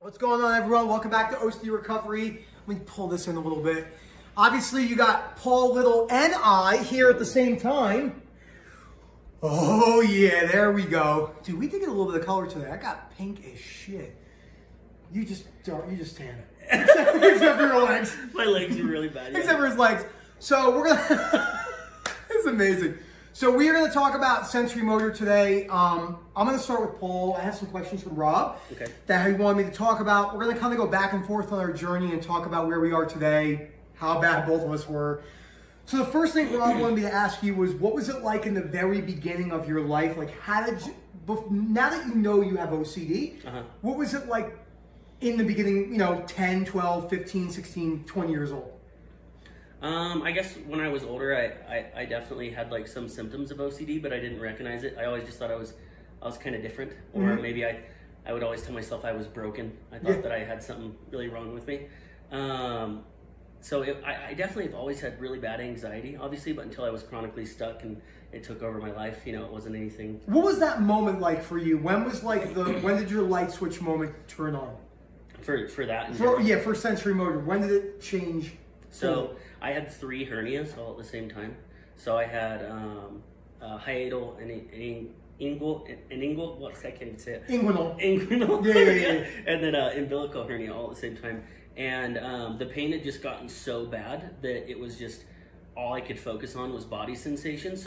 What's going on, everyone? Welcome back to OCD Recovery. Let me pull this in a little bit. Obviously, you got Paul Little and I here at the same time. Oh, yeah, there we go. Dude, we did get a little bit of color today. I got pink as shit. You just tan. Except for your legs. My legs are really bad. Yeah. Except for his legs. So we're gonna, it's amazing. So we are going to talk about Sensorimotor today. I'm going to start with Paul. I have some questions from Rob that he wanted me to talk about. We're going to kind of go back and forth on our journey and talk about where we are today, how bad both of us were. So the first thing Rob wanted me to ask you was, what was it like in the very beginning of your life? Like, how did you, now that you know you have OCD, what was it like in the beginning, 10, 12, 15, 16, 20 years old? I guess when I was older, I definitely had like some symptoms of OCD, but I didn't recognize it. I always just thought I was kind of different, or maybe I would always tell myself I was broken. I thought that I had something really wrong with me. So I definitely have always had really bad anxiety, obviously, but until I was chronically stuck and it took over my life, it wasn't anything. What was that moment like for you? When was like when did your light switch moment turn on? For that? For Sensorimotor. When did it change? So I had 3 hernias all at the same time. So I had hiatal and inguinal. What? I can't even say it. Inguinal. Yeah. And then umbilical hernia all at the same time. And the pain had just gotten so bad that it was just all I could focus on was body sensation.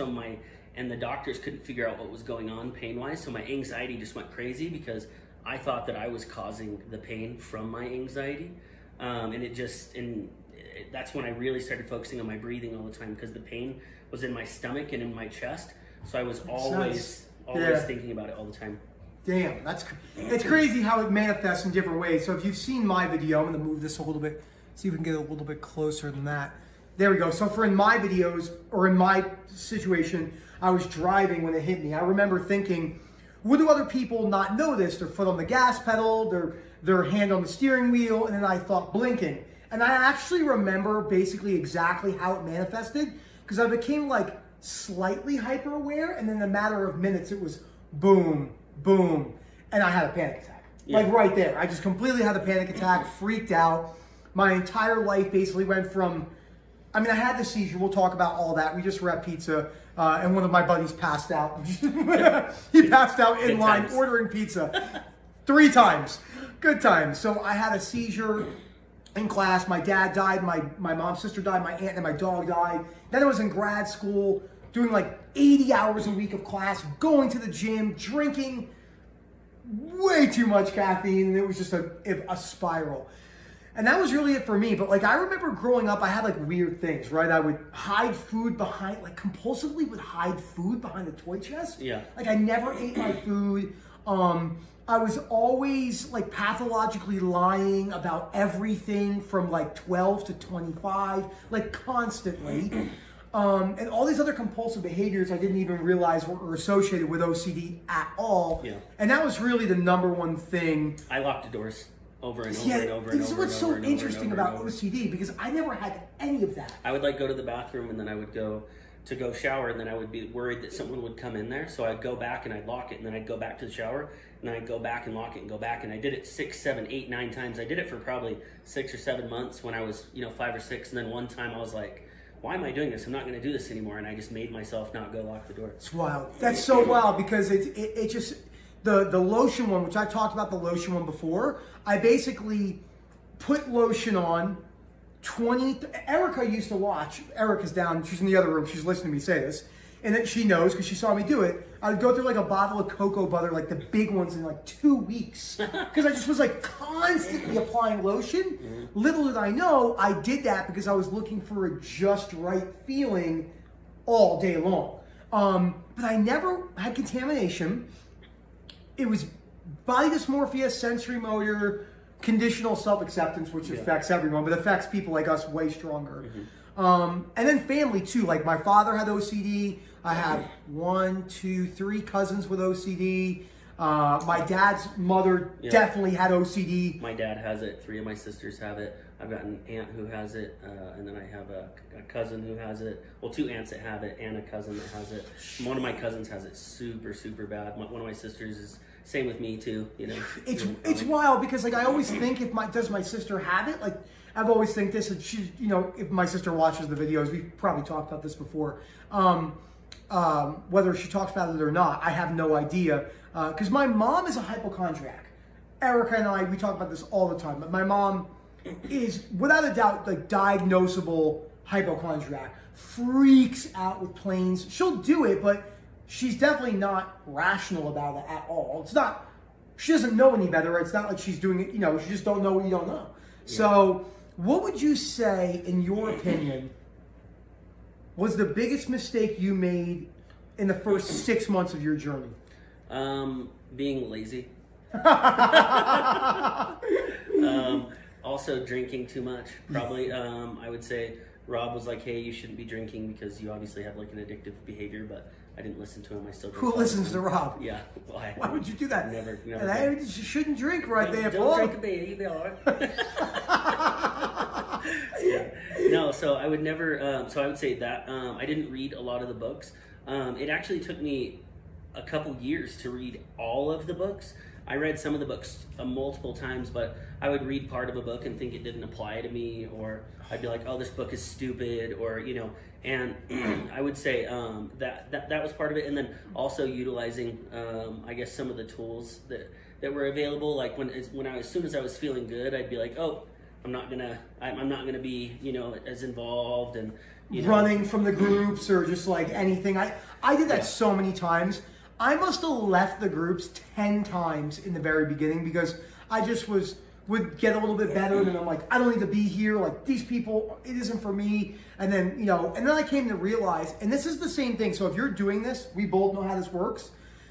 And the doctors couldn't figure out what was going on pain-wise. So my anxiety just went crazy because I thought that I was causing the pain from my anxiety. That's when I really started focusing on my breathing all the time because the pain was in my stomach and in my chest. So I was always thinking about it all the time. Damn, it's crazy how it manifests in different ways. So if you've seen my video, I'm going to move this a little bit, see if we can get a little bit closer than that. There we go. So for in my videos, or in my situation, I was driving when it hit me. I remember thinking, would do other people not notice their foot on the gas pedal, their hand on the steering wheel, and then I thought blinking. And I actually remember basically exactly how it manifested because I became like slightly hyper aware, and in a matter of minutes it was boom, boom, and I had a panic attack. Like right there. I just completely had a panic attack, freaked out. My entire life basically went from, I had the seizure, we'll talk about all that. We just were at pizza and one of my buddies passed out. He passed out in line ordering pizza 3 times. Good times. So I had a seizure in class. My dad died, my mom's sister died, my aunt and my dog died. Then I was in grad school doing like 80 hours a week of class, going to the gym, drinking way too much caffeine, and it was just a spiral. And that was really it for me. But like I remember growing up, I had like weird things, right? I would hide food behind, like compulsively would hide food behind the toy chest. Yeah. Like I never ate my food. I was always like pathologically lying about everything from like 12 to 25, like constantly. And all these other compulsive behaviors I didn't even realize were associated with OCD at all. Yeah. And that was really the #1 thing. I locked the doors over and over and over and over. This is what's so interesting about OCD because I never had any of that. I would like go to the bathroom and then I would go shower, and then I would be worried that someone would come in there. So I'd go back and I'd lock it, and then I'd go back to the shower, and then I'd go back and lock it and go back. And I did it 6, 7, 8, 9 times. I did it for probably 6 or 7 months when I was, 5 or 6. And then one time I was like, why am I doing this? I'm not going to do this anymore. And I just made myself not go lock the door. It's wild. That's so wild because it just, the lotion one, which I talked about the lotion one before, I basically put lotion on. Erica used to watch. Erica's down. She's in the other room. She's listening to me say this. And then she knows because she saw me do it. I would go through like a bottle of cocoa butter, like the big ones, in like 2 weeks. Because I just was like constantly applying lotion. Little did I know, I did that because I was looking for a just right feeling all day long. But I never had contamination. It was body dysmorphia, sensorimotor, conditional self-acceptance, which affects everyone, but affects people like us way stronger. And then family too. Like my father had OCD. I have 1, 2, 3 cousins with OCD. My dad's mother definitely had OCD. My dad has it. 3 of my sisters have it. I've got an aunt who has it, and then I have a cousin who has it. Well, 2 aunts that have it, and a cousin that has it. One of my cousins has it super, super bad. One of my sisters is same with me too. You know, it's wild because like I always think does my sister have it? Like I've always think this, and she, you know, if my sister watches the videos, we've probably talked about this before. Whether she talks about it or not, I have no idea. Because my mom is a hypochondriac. Erica and I, we talk about this all the time. But my mom is, without a doubt, like diagnosable hypochondriac. Freaks out with planes. She'll do it, but she's definitely not rational about it at all. It's not, she doesn't know any better. It's not like she's doing it, you know, she just don't know what you don't know. Yeah. So what would you say, in your opinion, was the biggest mistake you made in the first 6 months of your journey? Being lazy. Also drinking too much. Probably, I would say Rob was like, hey, you shouldn't be drinking because you obviously have like an addictive behavior, but I didn't listen to him. I still drink. Who listens to Rob? Yeah. Well, why would you do that? Never. And you shouldn't drink right there, Don't drink a beer, you'll be all right. Yeah. No, so I would never, so I would say that I didn't read a lot of the books. It actually took me a couple years to read all of the books. I read some of the books multiple times, but I would read part of a book and think it didn't apply to me, or I'd be like, oh, this book is stupid, or, you know, and I would say that was part of it. And then also utilizing, I guess, some of the tools that were available. Like as soon as I was feeling good, I'd be like, oh, I'm not gonna be, you know, as involved and, you know, running from the groups or just like anything. I did that so many times. I must have left the groups 10 times in the very beginning because I just would get a little bit better, and then I'm like, I don't need to be here. Like, these people, it isn't for me. And then, you know, and then I came to realize, and this is the same thing. So if you're doing this, we both know how this works.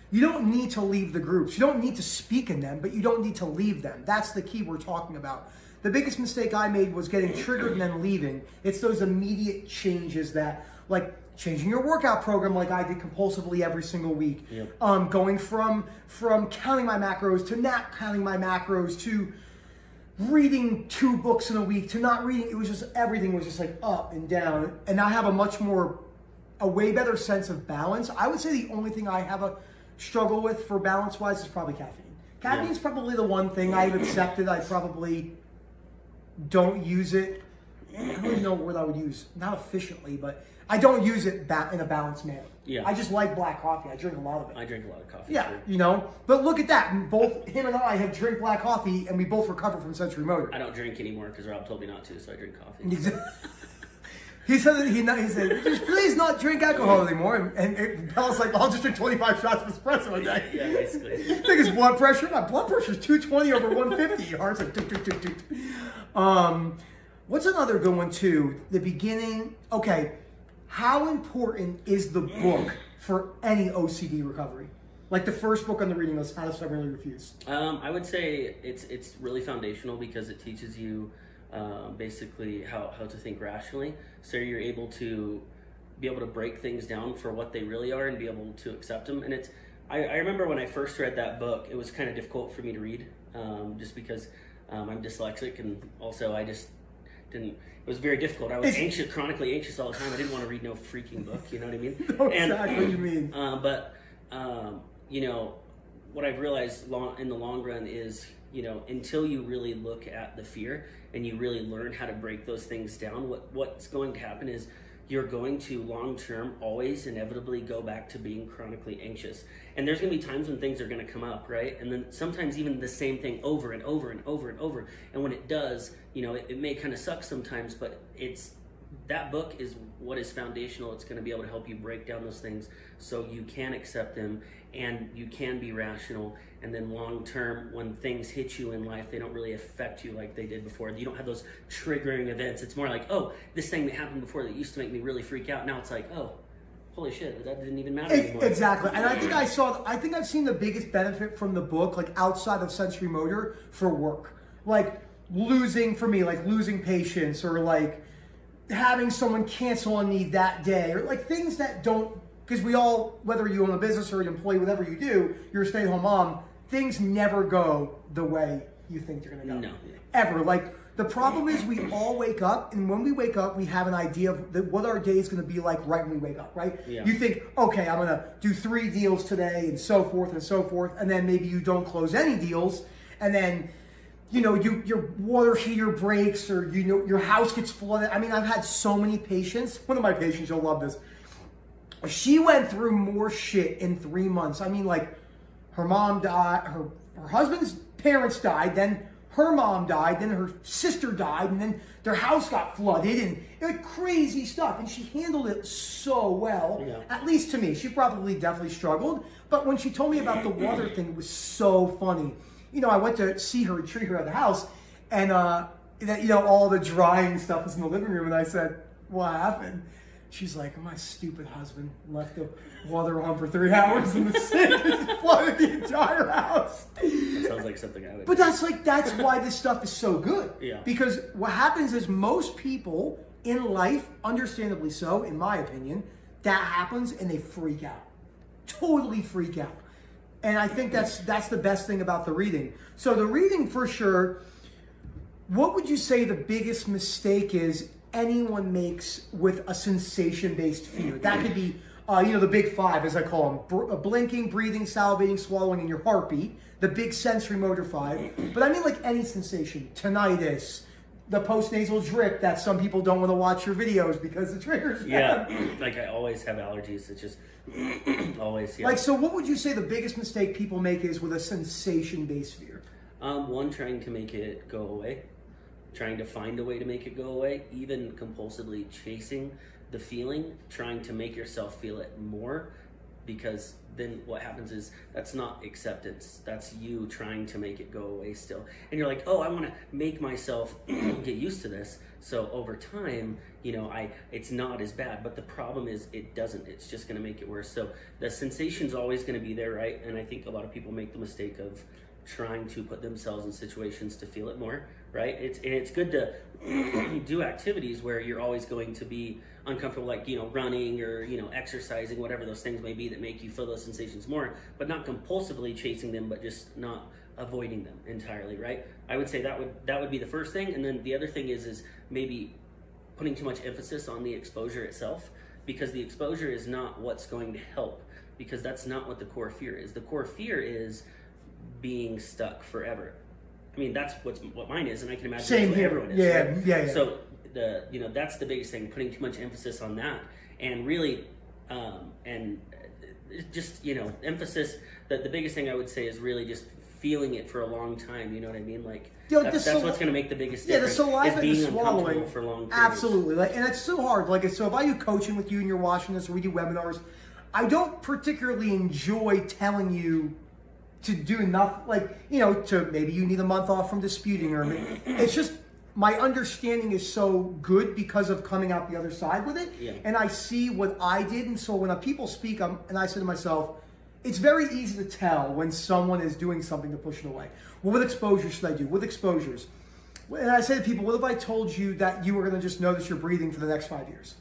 You don't need to leave the groups. You don't need to speak in them, but you don't need to leave them. That's the key we're talking about. The biggest mistake I made was getting triggered and then leaving. It's those immediate changes that, like, changing your workout program like I did compulsively every single week. Yep. Going from counting my macros to not counting my macros to reading 2 books in a week to not reading. It was just, everything was just like up and down. And I have a way better sense of balance. I would say the only thing I have a struggle with for balance-wise is probably caffeine. Caffeine's probably the one thing I've accepted. I probably don't use it. I don't even know what word I would use. Not efficiently, but I don't use it in a balanced manner. Yeah. I just like black coffee. I drink a lot of it. I drink a lot of coffee. Yeah, you know. But look at that. Both him and I have drank black coffee, and we both recovered from Sensorimotor. I don't drink anymore because Rob told me not to, so I drink coffee. He said, just please not drink alcohol anymore. And Bella's like, I'll just drink 25 shots of espresso a day. Yeah, basically. Think his blood pressure? My blood pressure is 220 over 150. Your heart's like, tick, tick, tick, tick. What's another good one too? The beginning. Okay, how important is the book for any OCD recovery? Like the first book on the reading list, How to Stubbornly Refuse. I would say it's really foundational because it teaches you basically how to think rationally. So you're able to break things down for what they really are and be able to accept them. And I remember when I first read that book, it was kind of difficult for me to read just because I'm dyslexic, and also I just didn't. It was very difficult. I was anxious, chronically anxious all the time. I didn't want to read no freaking book. You know what I mean? Exactly what you mean. But you know, what I've realized in the long run is, you know, until you really look at the fear and you really learn how to break those things down, what's going to happen is you're going to long-term always inevitably go back to being chronically anxious. And there's going to be times when things are going to come up, right? And then sometimes even the same thing over and over and over and over. And when it does, you know, it may kind of suck sometimes, but that book is what is foundational. It's going to be able to help you break down those things so you can accept them and you can be rational. And then long term, when things hit you in life, they don't really affect you like they did before. You don't have those triggering events. It's more like, oh, this thing that happened before that used to make me really freak out. Now it's like, oh, holy shit, that didn't even matter anymore. Exactly. And I think I've seen the biggest benefit from the book, like outside of Sensorimotor, for work. Like losing patience, or like having someone cancel on me that day, or like things that don't because we all, whether you own a business or an employee, whatever you do, you're a stay-at-home mom, things never go the way you think they're going to go. No. Ever. Like, the problem is we all wake up, and when we wake up, we have an idea of what our day is going to be like right when we wake up, right? Yeah. You think, okay, I'm going to do 3 deals today, and so forth, and then maybe you don't close any deals, and then, you know, your water heater breaks, or, you know, your house gets flooded. I mean, I've had so many patients. One of my patients, you'll love this. She went through more shit in 3 months. I mean, like, her mom died, her husband's parents died, then her mom died, then her sister died, and then their house got flooded, and it was crazy stuff. And she handled it so well, at least to me. She probably definitely struggled, but when she told me about the water thing, it was so funny. You know, I went to see her and treat her at the house, and you know, all the drying stuff was in the living room, and I said, "What happened?" She's like, "My stupid husband left the water on for 3 hours in the sink and flooded the entire house." That sounds like something I would. But that's why this stuff is so good. Yeah. Because what happens is most people in life, understandably so, in my opinion, that happens and they freak out. Totally freak out. And I think that's the best thing about the reading. So the reading, for sure, what would you say the biggest mistake is anyone makes with a sensation-based fear? That could be, you know, the big 5, as I call them: blinking, breathing, salivating, swallowing, and your heartbeat. The big sensorimotor 5. But I mean, like, any sensation: tinnitus, the postnasal drip that some people don't want to watch your videos because it triggers them. Yeah, like I always have allergies. It's just always. Yeah. Like, so what would you say the biggest mistake people make is with a sensation-based fear? One, trying to make it go away. Trying to find a way to make it go away, even compulsively chasing the feeling, trying to make yourself feel it more, because then what happens is that's not acceptance. That's you trying to make it go away still. And you're like, oh, I want to make myself get used to this. So over time, you know, it's not as bad. But the problem is it doesn't. It's just going to make it worse. So the sensation's always going to be there, right? And I think a lot of people make the mistake of trying to put themselves in situations to feel it more, right? It's good to do activities where you're always going to be uncomfortable, like, you know, running or, you know, exercising, whatever those things may be that make you feel those sensations more, but not compulsively chasing them, but just not avoiding them entirely, right? I would say that would be the first thing. And then the other thing is maybe putting too much emphasis on the exposure itself, because the exposure is not what's going to help, because that's not what the core fear is. The core fear is being stuck forever. I mean, that's what mine is, and I can imagine Same that's what here. everyone is. Yeah, right? yeah. So that's the biggest thing, putting too much emphasis on that, and really, and just, you know, emphasis. The biggest thing I would say is really just feeling it for a long time. You know what I mean? Like, that's what's going to make the biggest difference. Yeah, the saliva is being and the swallowing for long periods. Absolutely, like, and it's so hard. Like, so if I do coaching with you and you're watching this, or we do webinars, I don't particularly enjoy telling you to do nothing, like, you know, to maybe you need a month off from disputing, or it's just my understanding is so good because of coming out the other side with it. Yeah. And I see what I did. And so when people speak, and I say to myself, it's very easy to tell when someone is doing something to push it away. Well, what exposures should I do? With exposures. And I say to people, what if I told you that you were going to just notice your breathing for the next 5 years?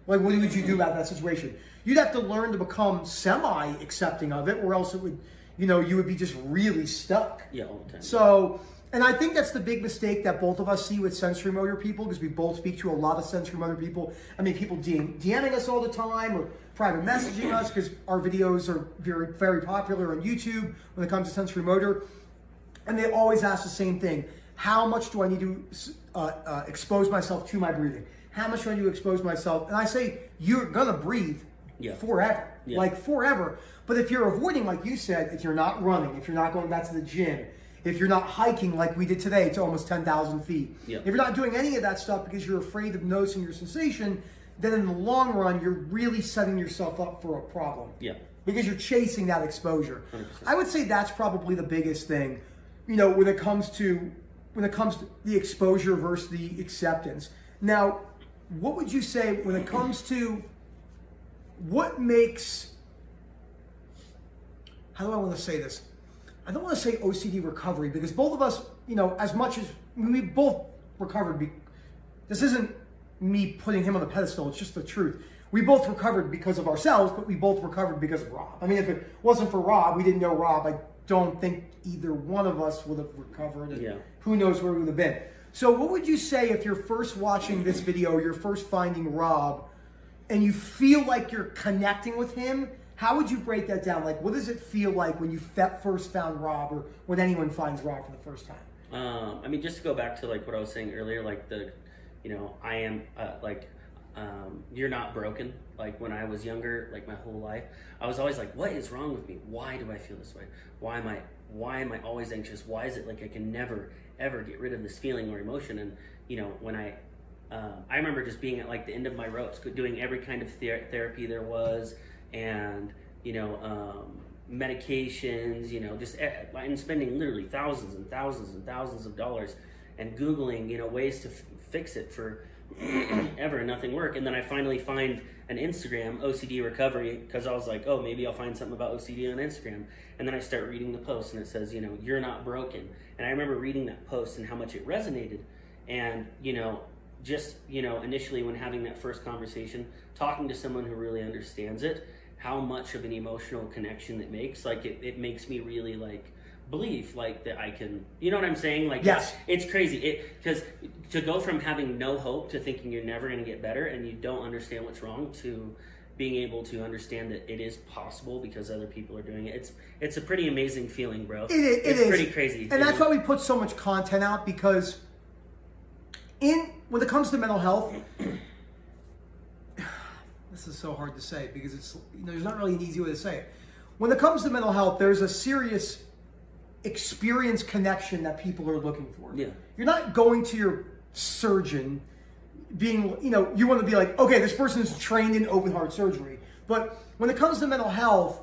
Like, what would you do about that situation? You'd have to learn to become semi-accepting of it, or else it would, you know, you would be just really stuck. Yeah, all the time. So, and I think that's the big mistake that both of us see with sensorimotor people, because we both speak to a lot of sensorimotor people. I mean, people DMing us all the time, or private messaging us, because our videos are very, very popular on YouTube when it comes to sensorimotor. And they always ask the same thing. How much do I need to expose myself to my breathing? How much do I need to expose myself? And I say, you're going to breathe forever, like forever. But if you're avoiding, like you said, if you're not running, if you're not going back to the gym, if you're not hiking like we did today to almost 10,000 feet, if you're not doing any of that stuff because you're afraid of noticing your sensation, then in the long run, you're really setting yourself up for a problem. Because you're chasing that exposure. 100%. I would say that's probably the biggest thing, you know, when it comes to the exposure versus the acceptance. Now, what would you say when it comes to what makes, how do I want to say this? I don't want to say OCD recovery, because both of us, you know, as much as we both recovered, this isn't me putting him on the pedestal, it's just the truth. we both recovered because of ourselves, but we both recovered because of Rob. I mean, if it wasn't for Rob, we didn't know Rob, I don't think either one of us would have recovered. And who knows where we would have been. So what would you say if you're first watching this video, or you're first finding Rob, and you feel like you're connecting with him? How would you break that down? Like, what does it feel like when you first found Rob, or when anyone finds Rob for the first time? I mean, just to go back to like what I was saying earlier, like I am you're not broken. Like when I was younger, like my whole life, I was always like, what is wrong with me? Why do I feel this way? Why am I always anxious? Why is it like I can never ever get rid of this feeling or emotion? And when I remember just being at like the end of my ropes, doing every kind of therapy there was, and medications, just and spending literally thousands and thousands and thousands of dollars, and Googling ways to fix it for ever, and nothing worked. And then I finally find an Instagram, OCD recovery, because I was like, oh, maybe I'll find something about OCD on Instagram. And then I start reading the post, and it says, you're not broken. And I remember reading that post and how much it resonated. And just initially when having that first conversation, talking to someone who really understands it, how much of an emotional connection it makes. Like it makes me really like believe like that I can, you know what I'm saying? Like, yes, it's crazy. Because to go from having no hope to thinking you're never going to get better and you don't understand what's wrong, to being able to understand that it is possible because other people are doing it. It's a pretty amazing feeling, bro. It's pretty crazy. And that's why we put so much content out, because when it comes to mental health, this is so hard to say because it's there's not really an easy way to say it. When it comes to mental health, there's a serious experience connection that people are looking for. Yeah. You're not going to your surgeon being, you want to be like, okay, this person is trained in open heart surgery. But when it comes to mental health,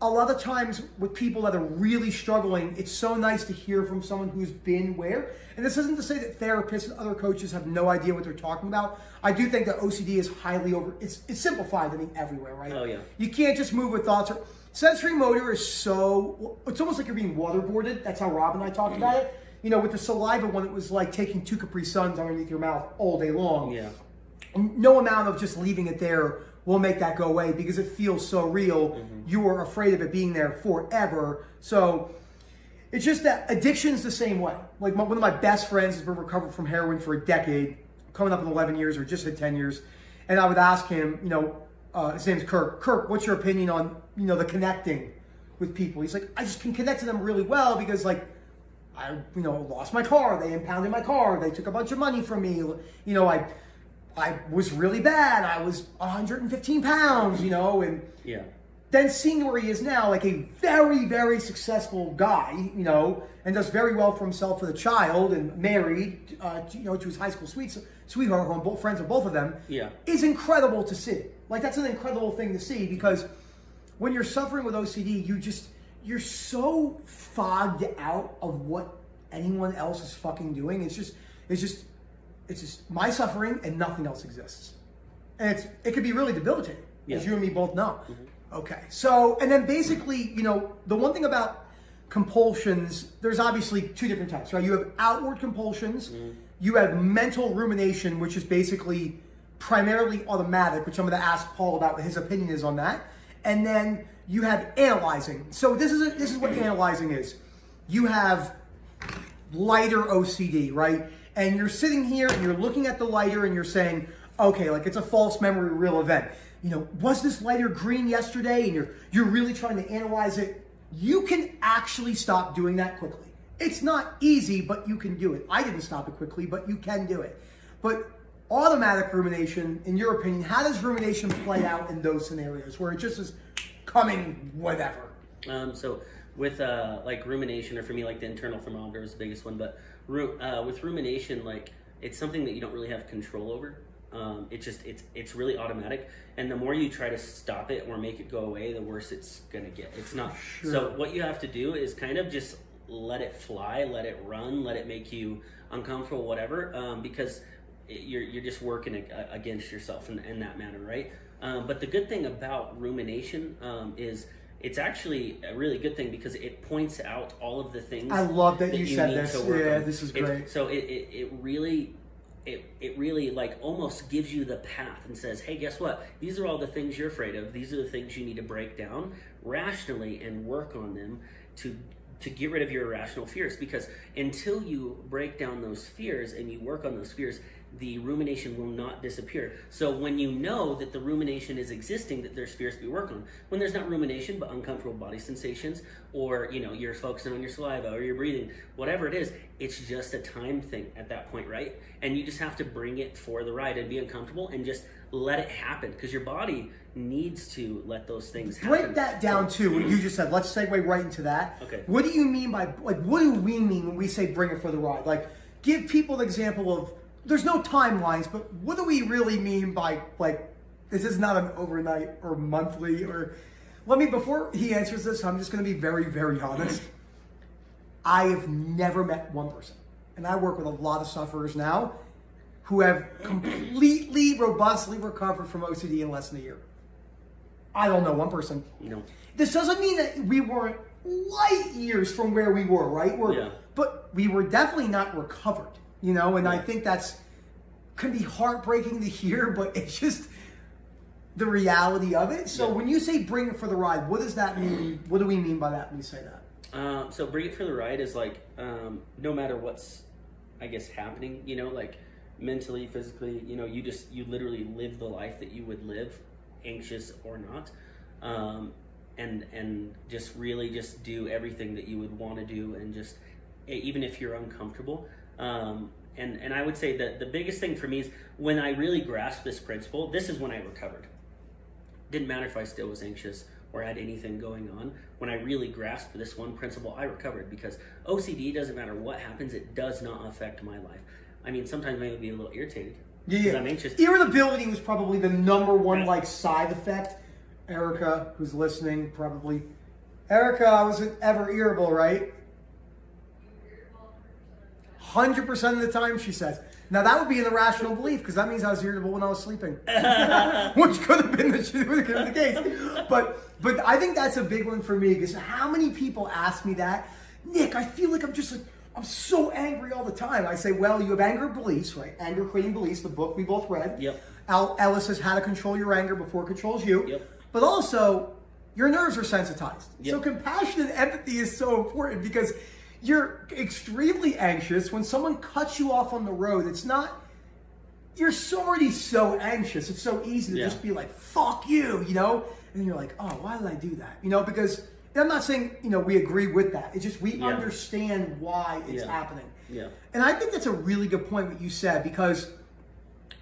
a lot of times with people that are really struggling, it's so nice to hear from someone who's been where. And this isn't to say that therapists and other coaches have no idea what they're talking about. I do think that OCD is highly it's simplified, everywhere, right? Oh, yeah. You can't just move with thoughts. Sensorimotor is it's almost like you're being waterboarded. That's how Rob and I talked about it. With the saliva one, it was like taking 2 Capri Suns underneath your mouth all day long. Yeah. And no amount of just leaving it there will make that go away because it feels so real. Mm-hmm. You are afraid of it being there forever. So it's just that addiction's the same way. Like one of my best friends has been recovered from heroin for a decade, coming up in 11 years or just hit 10 years. And I would ask him, his name's Kirk. Kirk, what's your opinion on, the connecting with people? He's like, I just can connect to them really well because I lost my car. They impounded my car. They took a bunch of money from me. I was really bad. I was 115 pounds, and yeah. Then seeing where he is now, like a very, very successful guy, and does very well for himself with a child and married, to his high school sweetheart, who I'm both friends with both of them, yeah, is incredible to see. Like that's an incredible thing to see because when you're suffering with OCD, you're so fogged out of what anyone else is fucking doing. It's just my suffering and nothing else exists. And it could be really debilitating, as you and me both know. Mm-hmm. Okay, so, and then basically, the one thing about compulsions, there's obviously 2 different types, right? You have outward compulsions, you have mental rumination, which is basically primarily automatic, which I'm going to ask Paul about what his opinion is on that. And then you have analyzing. So this is what analyzing is. You have lighter OCD, right? And you're sitting here and you're looking at the lighter and you're saying, okay, like it's a false memory, real event. Was this lighter green yesterday? And you're really trying to analyze it. You can actually stop doing that quickly. It's not easy, but you can do it. I didn't stop it quickly, but you can do it. But automatic rumination, in your opinion, how does rumination play out in those scenarios where it just is coming whatever? So with like rumination, or for me, like the internal thermometer is the biggest one, but with rumination, like it's something that you don't really have control over. It's really automatic, and the more you try to stop it or make it go away, the worse it's gonna get. It's not. Sure. So what you have to do is kind of just let it fly, let it run, let it make you uncomfortable, whatever, because you're just working against yourself in that manner, right? But the good thing about rumination is it's actually a really good thing because it points out all of the things. I love that you said this. Yeah, this is great. So it really it really like almost gives you the path and says, hey, guess what? These are all the things you're afraid of. These are the things you need to break down rationally and work on them to get rid of your irrational fears. Because until you break down those fears and you work on those fears, the rumination will not disappear. So when you know that the rumination is existing, that there's fears to be worked on. When there's not rumination, but uncomfortable body sensations, or you're focusing on your saliva or your breathing, whatever it is, it's just a time thing at that point, right? And you just have to bring it for the ride and be uncomfortable and just let it happen, because your body needs to let those things happen. Break that down too, what you just said. Let's segue right into that. Okay. What do you mean by, like, what do we mean when we say bring it for the ride? Like, give people the example of, there's no timelines, but what do we really mean by, like, this is not an overnight or monthly or, before he answers this, I'm just going to be very, very honest. I have never met one person, and I work with a lot of sufferers now, who have completely, robustly recovered from OCD in less than a year. I don't know one person. No. This doesn't mean that we weren't light years from where we were, right? But we were definitely not recovered. And I think can be heartbreaking to hear, but it's just the reality of it. So when you say bring it for the ride, what does that mean? What do we mean by that when we say that? So bring it for the ride is like, no matter what's, I guess, happening, like mentally, physically, you literally live the life that you would live, anxious or not. And just really just do everything that you would want to do, and just, even if you're uncomfortable. And I would say that the biggest thing for me is when I really grasped this principle, this is when I recovered. Didn't matter if I still was anxious or had anything going on. When I really grasped this one principle, I recovered, because OCD, doesn't matter what happens, it does not affect my life. I mean, sometimes I may be a little irritated because I'm anxious. Irritability was probably the number one side effect. Erica, who's listening, probably. Erica, I wasn't ever irritable, right? 100% of the time, she says. Now, that would be an irrational belief, because that means I was irritable when I was sleeping. Which could have been the case. But I think that's a big one for me, because how many people ask me that? Nick, I feel like I'm so angry all the time. I say, well, you have anger beliefs, right? Anger Creating Beliefs, the book we both read. Yep. Al Ellis says how to control your anger before it controls you. Yep. But also, your nerves are sensitized. Yep. So compassion and empathy is so important, because you're extremely anxious. When someone cuts you off on the road, you're already so anxious. It's so easy to just be like, fuck you, And you're like, oh, why did I do that? Because I'm not saying, we agree with that. It's just we understand why it's happening. Yeah. And I think that's a really good point what you said, because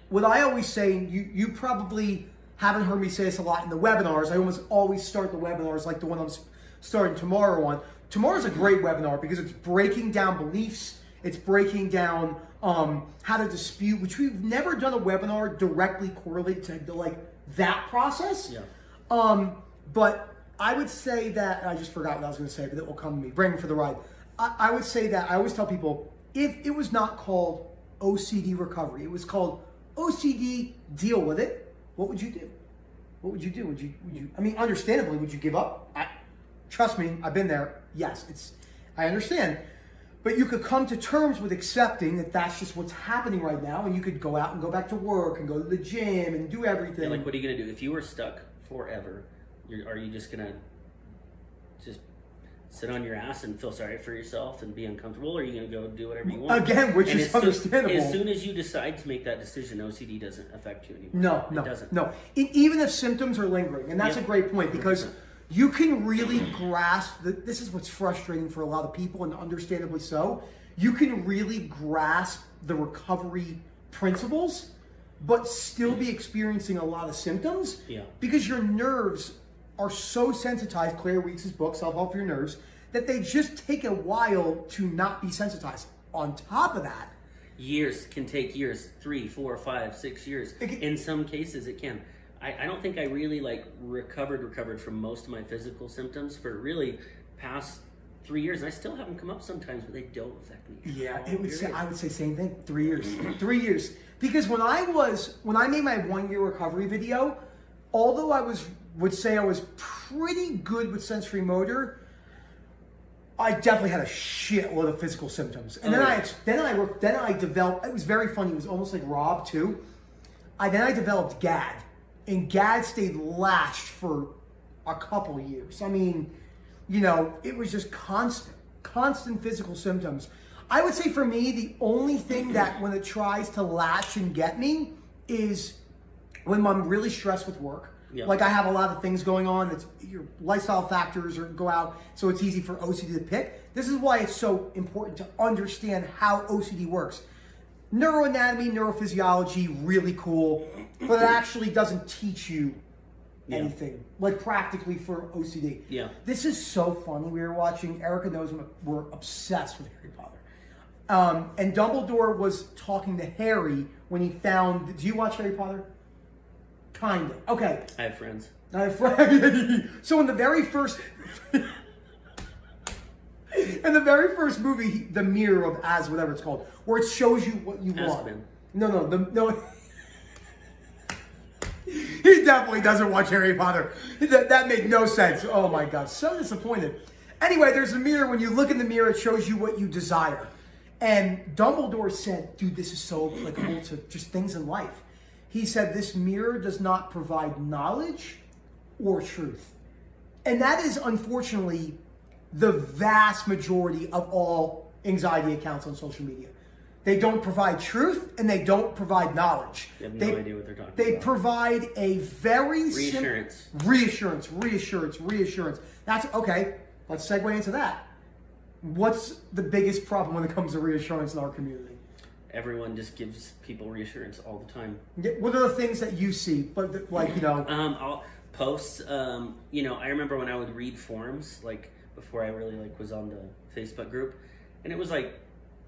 what I always say, you probably haven't heard me say this a lot in the webinars. I almost always start the webinars like the one I'm starting tomorrow on. Tomorrow's a great webinar, because it's breaking down beliefs. It's breaking down how to dispute, which we've never done a webinar directly correlated to like that process. Yeah. But I would say that, I just forgot what I was going to say, but it will come to me. Bring it for the ride. I would say that, I always tell people, if it was not called OCD recovery, it was called OCD deal with it, what would you do? What would you do? Would you I mean, understandably, would you give up? Trust me, I've been there. Yes, I understand. But you could come to terms with accepting that that's just what's happening right now, and you could go out and go back to work and go to the gym and do everything. Yeah, like, what are you going to do? If you were stuck forever, are you just going to just sit on your ass and feel sorry for yourself and be uncomfortable, or are you going to go do whatever you want? Again, which is understandable. As soon as you decide to make that decision, OCD doesn't affect you anymore. No, it doesn't. No. Even if symptoms are lingering, and that's a great point, because 100%. You can really grasp that. This is what's frustrating for a lot of people, and understandably so. You can really grasp the recovery principles, but still be experiencing a lot of symptoms, because your nerves are so sensitized. Claire Weeks' book, Self-Help for Your Nerves, that they just take a while to not be sensitized. On top of that, years can take years, 3, 4, 5, 6 years. In some cases, it can. I don't think I really recovered from most of my physical symptoms for really past 3 years. And I still have them come up sometimes, but they don't affect me. Yeah, I would say same thing. 3 years. 3 years. Because when I made my 1 year recovery video, although I would say I was pretty good with sensory motor, I definitely had a shitload of physical symptoms, and then I developed. It was very funny. It was almost like Rob too. Then I developed GAD, and GAD stayed latched for a couple years. I mean, you know, it was just constant physical symptoms. I would say for me, the only thing that when it tries to latch and get me is when I'm really stressed with work. Yep. Like I have a lot of things going on. It's your lifestyle factors or go out, so it's easy for OCD to pick. This is why it's so important to understand how OCD works. Neuroanatomy, neurophysiology, really cool, but it actually doesn't teach you anything, like practically for OCD. Yeah. This is so funny. We were watching, Erica knows we're obsessed with Harry Potter. And Dumbledore was talking to Harry when he found, do you watch Harry Potter? Kind of. Okay. I have friends. I have friends. So in the very first... in the very first movie, The Mirror of Az, whatever it's called, where it shows you what you want. No. He definitely doesn't watch Harry Potter. That made no sense. Oh my God, so disappointed. Anyway, there's a mirror. When you look in the mirror, it shows you what you desire. And Dumbledore said, dude, this is so applicable to just things in life. He said, this mirror does not provide knowledge or truth. And that is, unfortunately, the vast majority of all anxiety accounts on social media. They don't provide truth and they don't provide knowledge. You have no idea what they're talking about. They provide a very... Reassurance. Reassurance. That's, okay, let's segue into that. What's the biggest problem when it comes to reassurance in our community? Everyone just gives people reassurance all the time. What are the things that you see? But like, you know, I'll post. You know, I remember when I would read forums, like before I really was on the Facebook group, and it was like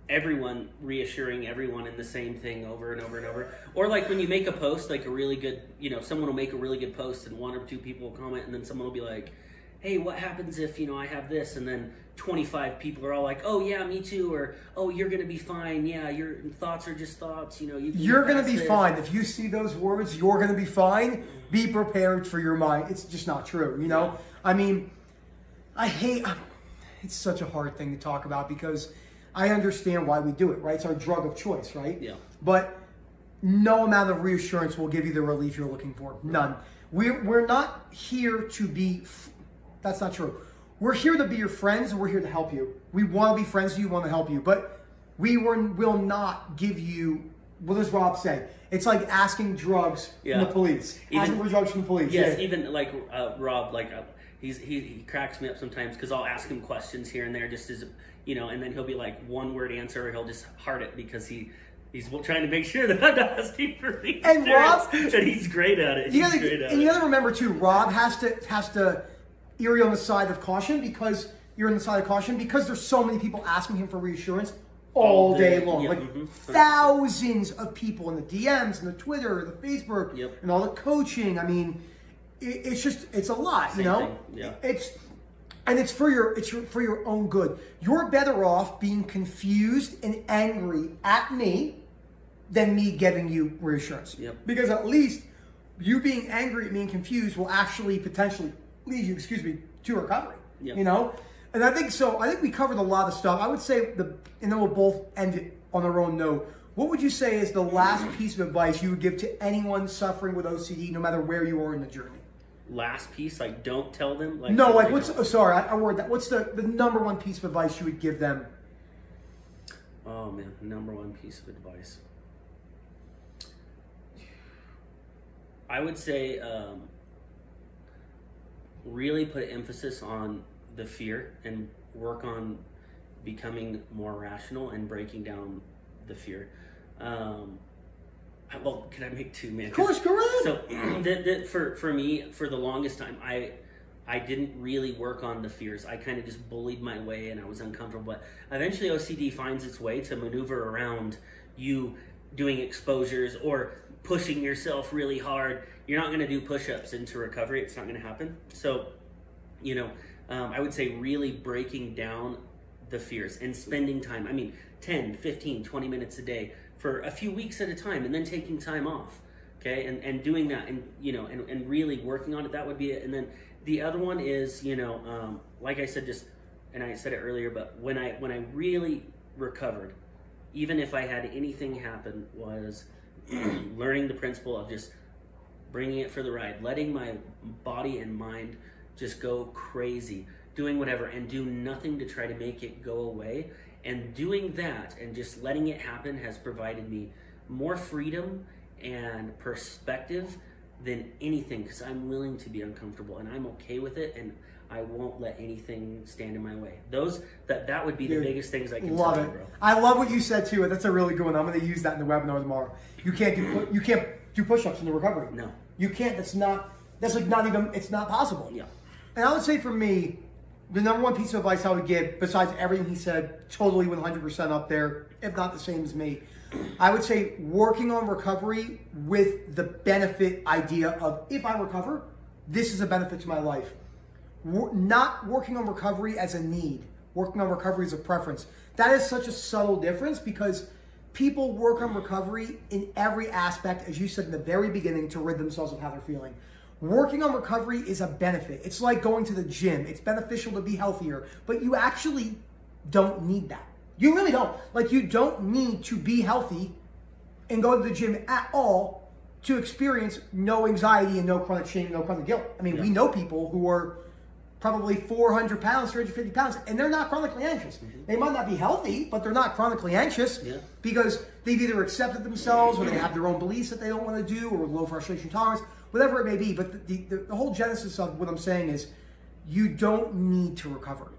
everyone reassuring everyone in the same thing over and over and over. Or like when you make a post, like a really good, you know, someone will make a really good post and one or two people will comment, and then someone will be like, hey, what happens if, you know, I have this? And then 25 people are all like, oh yeah, me too, or oh, you're gonna be fine, yeah, your thoughts are just thoughts, you know, you're gonna be fine. If you see those words, you're gonna be fine, be prepared for your mind. It's just not true, you know? I mean, it's such a hard thing to talk about because I understand why we do it, right? It's our drug of choice, right? Yeah. But no amount of reassurance will give you the relief you're looking for. None. We're not here to be, that's not true. We're here to be your friends and we're here to help you. We want to be friends with you, want to help you, but we will not give you, what does Rob say? It's like asking drugs from the police. Asking for drugs from the police. Yes, even like Rob, like he cracks me up sometimes because I'll ask him questions here and there just as, you know, and then he'll be like one word answer or he'll just heart it because he's trying to make sure that I'm not asking for reassurance. And Rob, and he's great at it. You gotta remember too, Rob has to err on the side of caution because there's so many people asking him for reassurance all day long. Thousands of people in the DMs and the Twitter, the Facebook, and all the coaching. I mean, it's a lot, you know? Yeah. It's for your own good. You're better off being confused and angry at me than me giving you reassurance. Yep. Because at least you being angry at me and confused will actually potentially lead you, to recovery. Yep. You know? And I think so. I think we covered a lot of stuff. I would say, and then we'll both end it on our own note. What would you say is the last piece of advice you would give to anyone suffering with OCD, no matter where you are in the journey? Last piece, like don't tell them. Like no, like what's? Sorry, I word that. What's the number one piece of advice you would give them? Oh man, number one piece of advice. I would say really put emphasis on the fear and work on becoming more rational and breaking down the fear. Well, can I make two, man? Of course, go ahead. So, for me, for the longest time, I didn't really work on the fears. I kind of just bullied my way, and I was uncomfortable. But eventually, OCD finds its way to maneuver around you doing exposures or pushing yourself really hard. You're not going to do push-ups into recovery. It's not going to happen. So, you know, I would say really breaking down the fears and spending time. I mean, 10, 15, 20 minutes a day for a few weeks at a time, and then taking time off, okay, and doing that, and you know, and really working on it. That would be it. And then the other one is, you know, like I said, just and I said it earlier, but when I really recovered, even if I had anything happen, was learning the principle of just bringing it for the ride, letting my body and mind just go crazy, doing whatever, and do nothing to try to make it go away. And doing that and just letting it happen has provided me more freedom and perspective than anything, because I'm willing to be uncomfortable and I'm okay with it, and I won't let anything stand in my way. That would be the biggest things I can tell you, bro. I love what you said too. That's a really good one. I'm going to use that in the webinar tomorrow. You can't do push-ups in the recovery. No, you can't. That's like not even. It's not possible. Yeah. And I would say for me, the number one piece of advice I would give, besides everything he said, totally 100% up there, if not the same as me, I would say working on recovery with the benefit idea of, if I recover, this is a benefit to my life. Not working on recovery as a need, working on recovery as a preference. That is such a subtle difference, because people work on recovery in every aspect, as you said in the very beginning, to rid themselves of how they're feeling. Working on recovery is a benefit. It's like going to the gym. It's beneficial to be healthier, but you actually don't need that. You really don't. Like, you don't need to be healthy and go to the gym at all to experience no anxiety and no chronic shame, no chronic guilt. I mean, we know people who are probably 400 pounds, 350 pounds, and they're not chronically anxious. They might not be healthy, but they're not chronically anxious because they've either accepted themselves, or they have their own beliefs that they don't want to do, or low frustration tolerance, whatever it may be. But the whole genesis of what I'm saying is, you don't need to recover.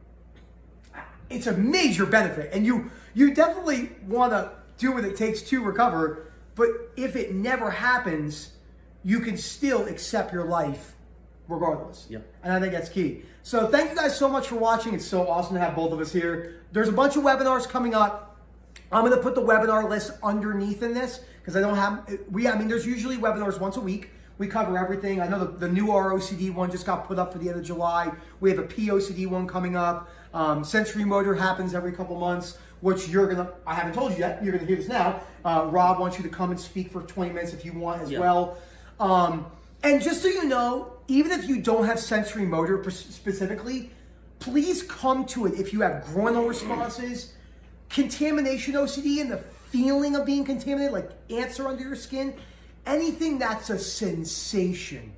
It's a major benefit, and you definitely want to do what it takes to recover, but if it never happens, you can still accept your life regardless. Yep. And I think that's key. So thank you guys so much for watching. It's so awesome to have both of us here. There's a bunch of webinars coming up. I'm going to put the webinar list underneath in this, because I don't have, I mean, there's usually webinars once a week. We cover everything. I know the new ROCD one just got put up for the end of July. We have a POCD one coming up. Sensorimotor happens every couple months, which I haven't told you yet, you're gonna hear this now. Rob wants you to come and speak for 20 minutes if you want as well. And just so you know, even if you don't have sensorimotor specifically, please come to it if you have groinal responses, contamination OCD, and the feeling of being contaminated, like ants are under your skin. Anything that's a sensation.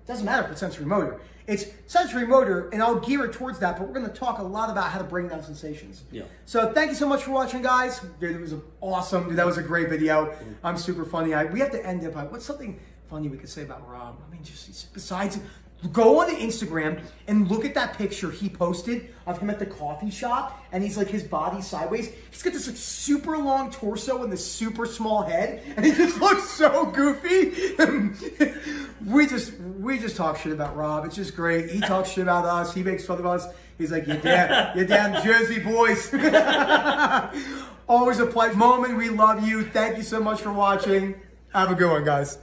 Doesn't matter if it's sensorimotor. It's sensorimotor, and I'll gear it towards that, but we're going to talk a lot about how to bring down sensations. Yeah. So thank you so much for watching, guys. Dude, it was awesome. Dude, that was a great video. I'm super funny. We have to end it by, what's something funny we could say about Rob? I mean, just besides, go on to Instagram and look at that picture he posted of him at the coffee shop, and he's like, his body sideways. He's got this like super long torso and this super small head, and he just looks so goofy. We just talk shit about Rob. It's just great. He talks shit about us. He makes fun of us. He's like, you damn Jersey boys. Always a pleasure. Moment, we love you. Thank you so much for watching. Have a good one, guys.